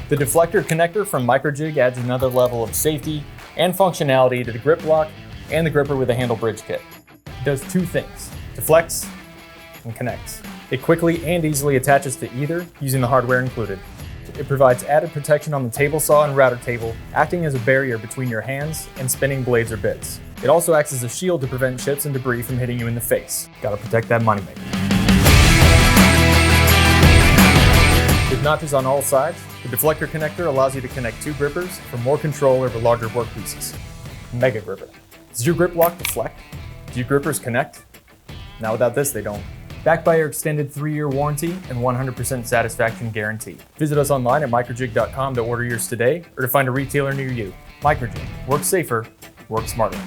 The deflector connector from MicroJig adds another level of safety and functionality to the grip block and the gripper with a handle bridge kit. It does two things: deflects and connects. It quickly and easily attaches to either using the hardware included. It provides added protection on the table saw and router table, acting as a barrier between your hands and spinning blades or bits. It also acts as a shield to prevent chips and debris from hitting you in the face. Gotta protect that moneymaker. With notches on all sides, the deflector connector allows you to connect two grippers for more control over larger workpieces. Mega gripper. Does your grip block deflect? Do your grippers connect? Now without this, they don't. Backed by your extended 3-year warranty and 100% satisfaction guarantee. Visit us online at microjig.com to order yours today or to find a retailer near you. MicroJig. Work safer, work smarter.